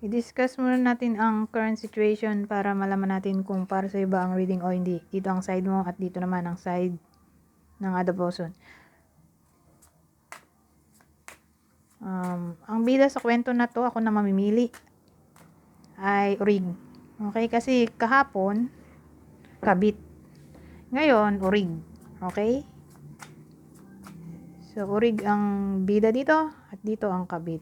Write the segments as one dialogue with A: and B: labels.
A: I-discuss muna natin ang current situation para malaman natin kung para sa iba ang reading o hindi. Dito ang side mo at dito naman ang side ng other person. Ang bida sa kwento na to, ako na mamimili, ay urig. Okay, kasi kahapon, kabit. Ngayon, urig. Okay? So, urig ang bida dito at dito ang kabit.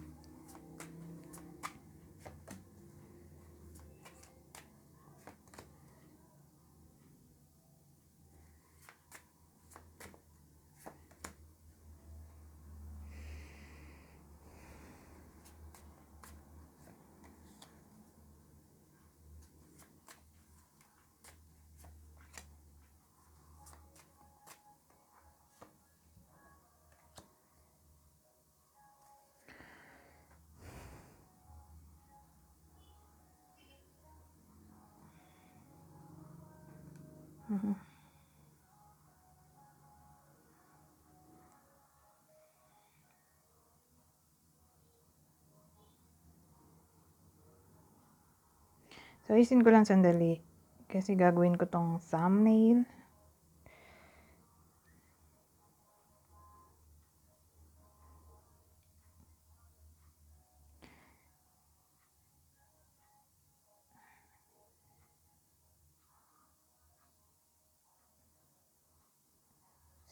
A: So, isin ko lang sandali. Kasi gagawin ko tong thumbnail.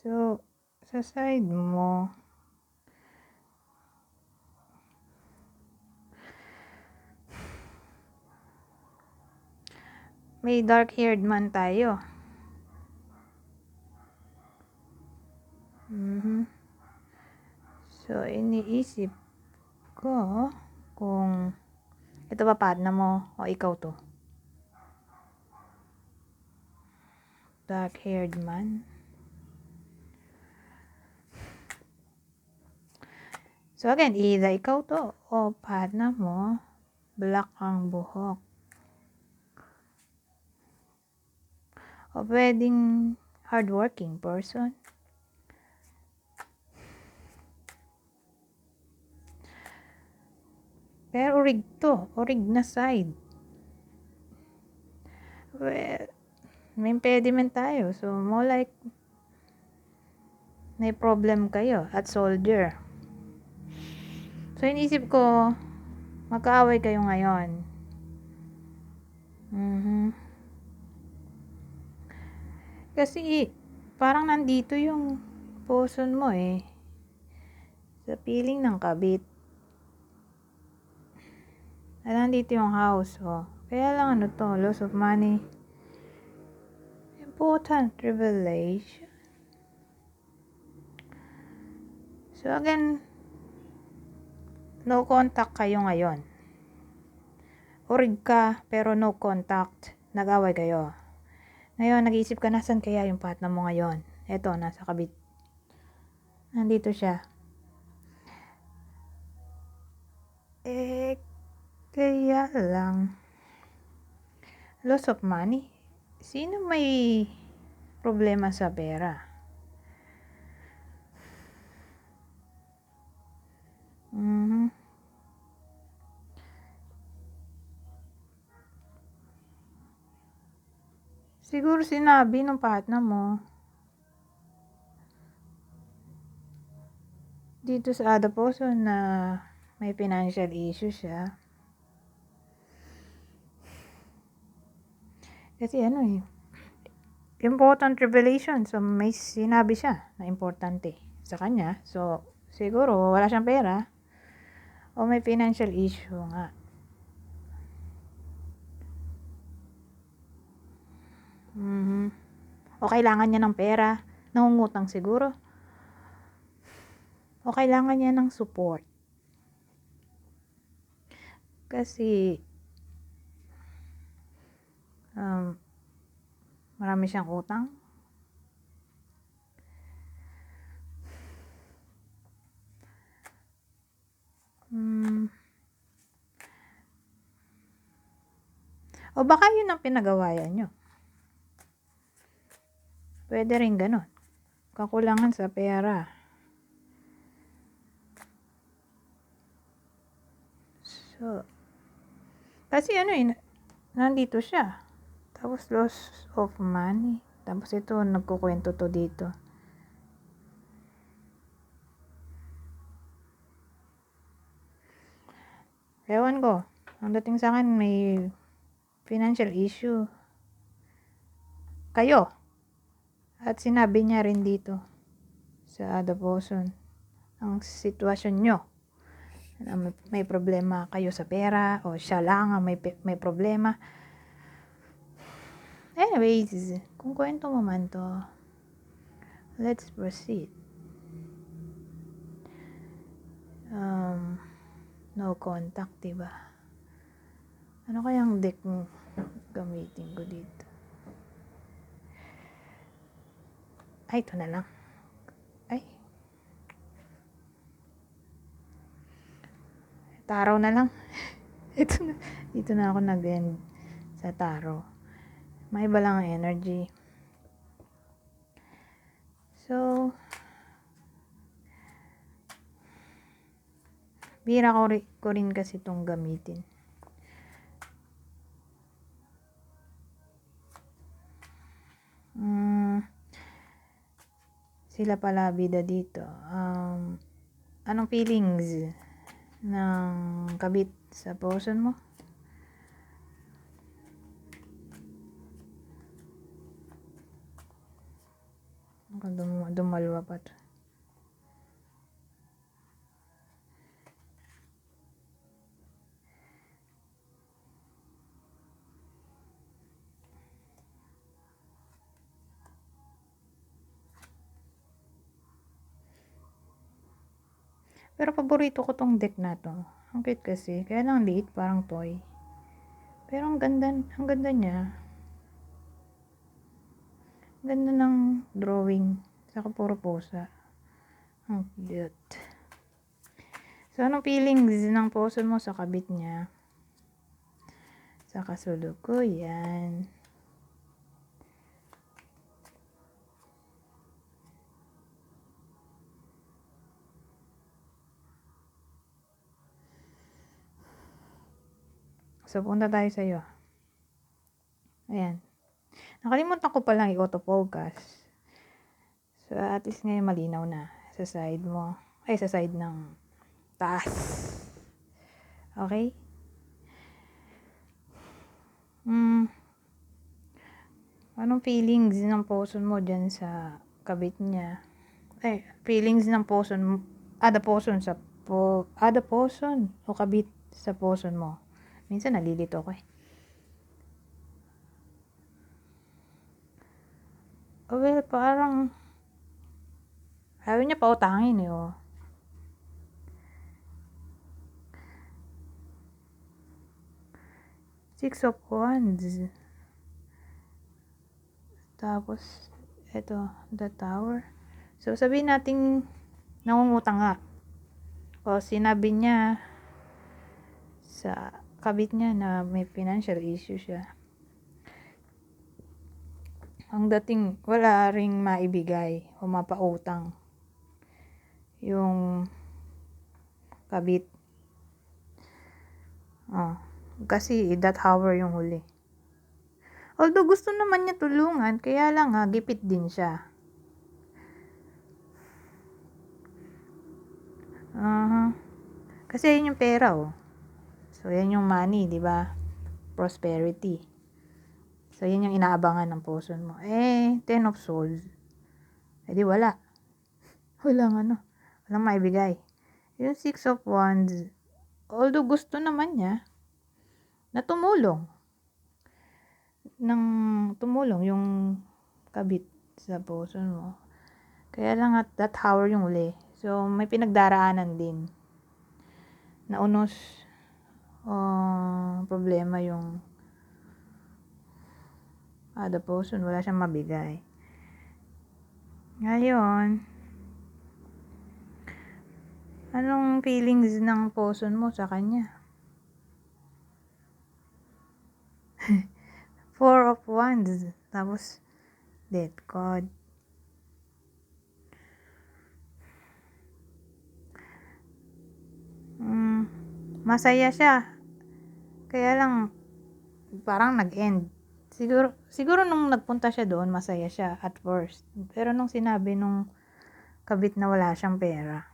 A: So, sa side mo, may dark-haired man tayo. So, iniisip ko kung ito ba partner mo o ikaw to. Dark-haired man. So, again, either ikaw to o partner mo, black ang buhok. O pwedeng hardworking person. Pero urig to. Urig na side. Well, may impediment tayo. So, more like may problem kayo at soldier. So, inisip ko, magkaaway kayo ngayon. Kasi, parang nandito yung person mo eh. Sa feeling ng kabit. At nandito yung house, oh. Kaya lang ano to, loss of money. Important revelation. So again, no contact kayo ngayon. Urig ka, pero no contact. Nag-away kayo. Ngayon, nag-iisip ka, nasan kaya yung partner mo ngayon? Eto, nasa kabit. Nandito siya. Kaya lang, loss of money. Sino may problema sa pera? Siguro sinabi ng partner mo dito sa other person na may financial issue siya. Kasi ano eh, important revelation. So, may sinabi siya na importante sa kanya. So, siguro wala siyang pera o may financial issue nga. O kailangan niya ng pera, nangungutang siguro. O kailangan niya ng support. Kasi, marami siyang utang. O baka yun ang pinagawayan nyo. Pwede rin ganun. Kakulangan sa pera. So, Kasi nandito siya. Tapos loss of money. Tapos ito, nagkukwento to dito. Ewan ko. Ang dating sa akin, may financial issue. Kayo. At sinabi niya rin dito sa The Boson ang sitwasyon nyo. May problema kayo sa pera o siya lang ang may problema. Anyways, kung kwento mo man to, let's proceed. No contact, diba? Ano kayang deck gamitin ko dito? Ay, ito na lang. Ay. Tarot na lang. Dito na ako nag-end sa tarot. May iba lang ang energy. So, bira ko rin kasi itong gamitin. Sila pala bida dito. Anong feelings ng kabit sa person mo? Dumalwa pa to. Pero paborito ko tong deck na to. Ang cute kasi. Kaya lang liit, parang toy. Pero ang ganda niya. Ang ganda ng drawing. Saka puro pusa. Ang cute. So, anong feelings ng puso mo sa kabit niya? Sa kasulukuyan. So, punta tayo sa'yo. Ayan. Nakalimutan ko palang i-autofocus. So, at least ngayon malinaw na sa side mo. Ay, sa side ng taas. Okay? Anong feelings ng person mo dyan sa kabit niya? Ay, feelings ng person mo. The person o kabit sa person mo. Minsan nalilito ko eh. Well, parang ayaw niya pautangin eh, oh. Six of Wands. Tapos, eto, the Tower. So, sabihin natin, nangungutang nga. O, sinabi niya sa kabit niya na may financial issue siya. Ang dating, wala ring maibigay o mapautang yung kabit. Kasi that hour yung huli. Although gusto naman niya tulungan, kaya lang gipit din siya. Kasi yun yung pera, oh. So, yan yung money, di ba? Prosperity. So, yan yung inaabangan ng person mo. Ten of Swords. Di wala. Walang maibigay. Yung Six of Wands, although gusto naman niya na tumulong yung kabit sa person mo. Kaya lang at that hour yung uli. So, may pinagdaraanan din na unos problema yung the person. Wala siyang mabigay. Ngayon, anong feelings ng person mo sa kanya? Four of Wands. Tapos, Death card. Masaya siya. Kaya lang, parang nag-end. Siguro nung nagpunta siya doon, masaya siya at first. Pero nung sinabi nung kabit na wala siyang pera,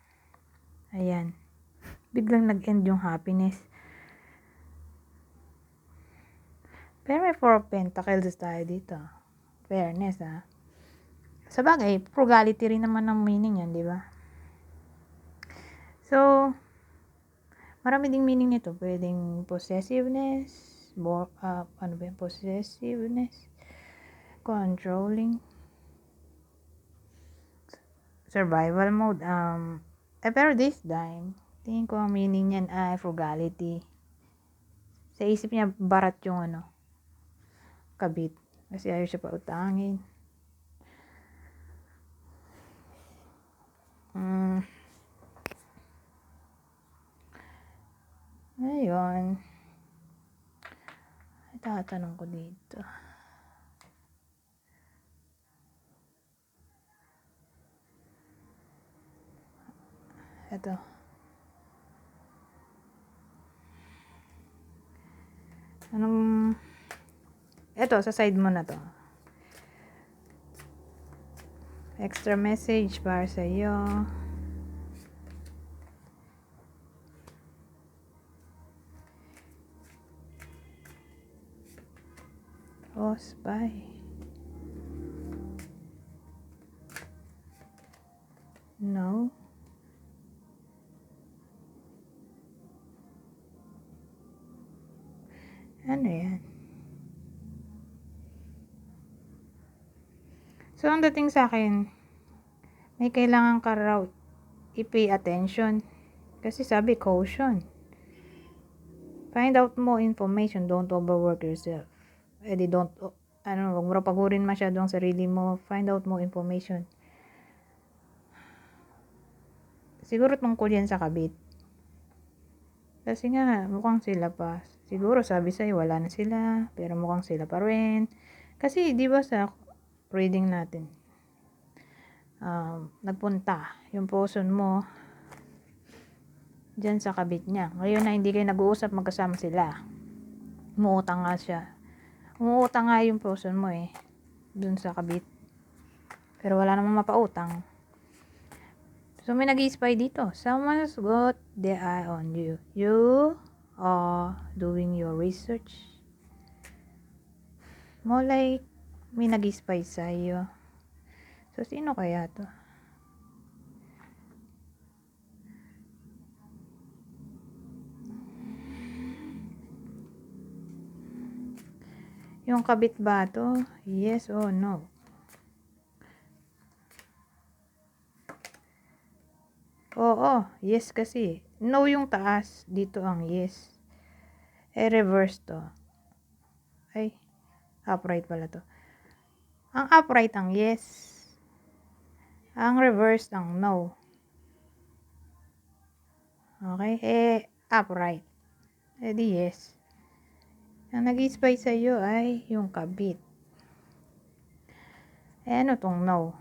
A: ayan, biglang nag-end yung happiness. Pero may 4 of Pentacles tayo dito. Fairness, ha. Sabagay, frugality rin naman ang meaning yan, di ba? So, marami ding meaning nito. Pwedeng possessiveness, ano ba yung possessiveness, controlling, survival mode. Pero this time, tingin ko ang meaning niyan ay frugality. Sa isip niya, barat yung kabit. Kasi ayaw siya pautangin. Ngayon, tatanong ko dito. Ito. Ito, sa side mo na to. Extra message para sa iyo. Oh, spy. No. Ano yan? So, ang dating sa akin, may kailangan ka raw i-pay attention. Kasi sabi, caution. Find out more information. Don't overwork yourself. Huwag mo pagurin masyado ang sarili mo. Find out more information. Siguro tungkol yan sa kabit. Kasi nga, mukhang sila pa. Siguro sabi sa'yo, wala na sila. Pero mukhang sila pa rin. Kasi, di ba sa reading natin, nagpunta yung person mo dyan sa kabit niya. Ngayon na hindi kayo nag-uusap, magkasama sila. Umuutang nga siya. Umuutang nga yung person mo dun sa kabit. Pero wala namang mapautang. So, may nag-i-spy dito. Someone's got the eye on you. You are doing your research. More like, may nag-i-spy sa'yo. So, sino kaya to? Yung kabit ba to? Yes or no? Oo, yes kasi. No yung taas. Dito ang yes. Reverse to. Ay, upright pala to. Ang upright ang yes. Ang reverse ang no. Okay? Upright. Di yes. Ang nag-i-spy sa'yo ay yung kabit. Ano tong no?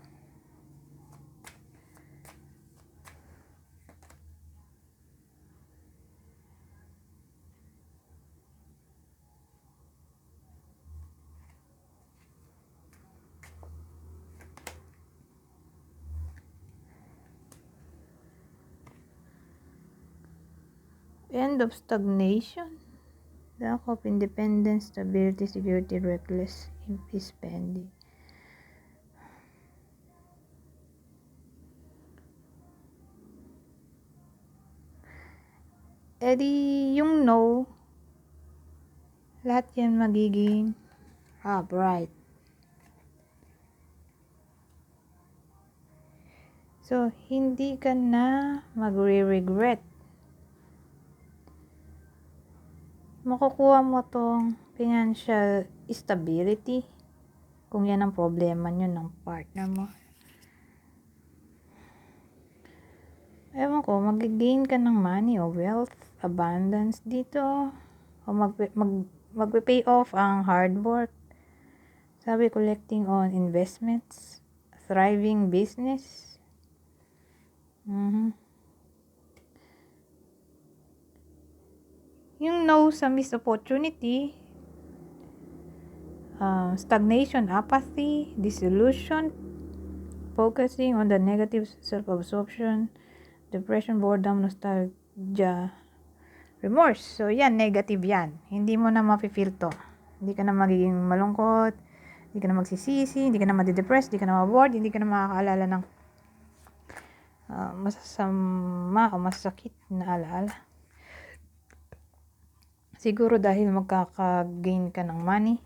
A: End of stagnation. Lack of independence, stability, security, reckless spending. Di yung no, lahat yan magiging upright. So, hindi ka na magre-regret. Makukuha mo tong financial stability kung yan ang problema nyo ng partner mo. Ewan ko, mag-gain ka ng money o wealth, abundance dito, o mag-pay off ang hard work. Sabi, collecting on investments, thriving business. Yung no sa missed opportunity, stagnation, apathy, disillusion, focusing on the negative, self-absorption, depression, boredom, nostalgia, remorse. So, yan, negative yan. Hindi mo na mafe-feel to. Hindi ka na magiging malungkot, hindi ka na magsisisi, hindi ka na madidepress, hindi ka na ma-bored, hindi ka na makakaalala ng masasama o masakit na alaala. Siguro dahil magkaka-gain ka ng money,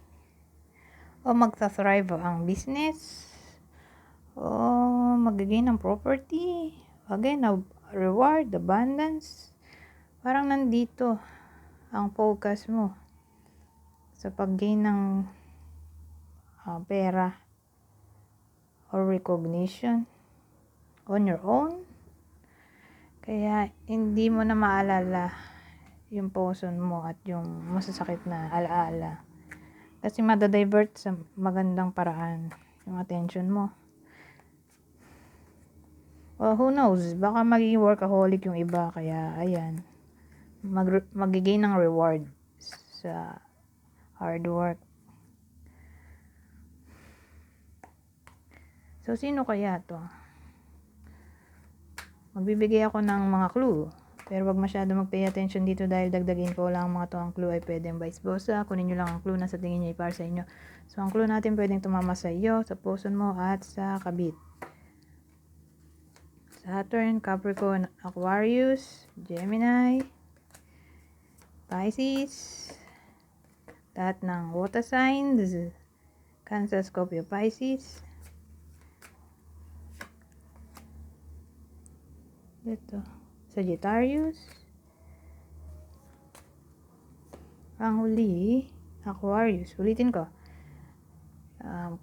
A: o magta-thrive ang business, o mag-gain ng property, again, reward, abundance. Parang nandito ang focus mo sa pag-gain ng pera or recognition on your own. Kaya hindi mo na maalala yung poson mo at yung masasakit na alaala. Kasi madadivert sa magandang paraan yung attention mo. Well, who knows? Baka magiging workaholic yung iba. Kaya, ayan. Magiging ng reward sa hard work. So, sino kaya to? Magbibigay ako ng mga clue. Pero wag masyado mag-pay attention dito dahil dagdag info lang ang mga to. Ang clue ay pwedeng vice versa. Kunin nyo lang ang clue na sa tingin nyo ay para sa inyo. So, ang clue natin pwedeng tumama sa iyo, sa puson mo, at sa kabit. Saturn, Capricorn, Aquarius, Gemini, Pisces, lahat ng water signs, Cancer, Scorpio, Pisces. Ito, Sagittarius. Ang huli, Aquarius. Ulitin ko.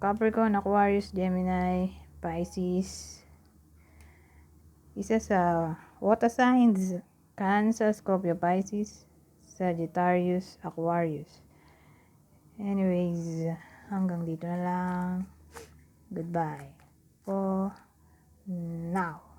A: Capricorn, Aquarius, Gemini, Pisces. Isa sa water signs, Cancer, Scorpio, Pisces, Sagittarius, Aquarius. Anyways, hanggang dito na lang. Goodbye for now.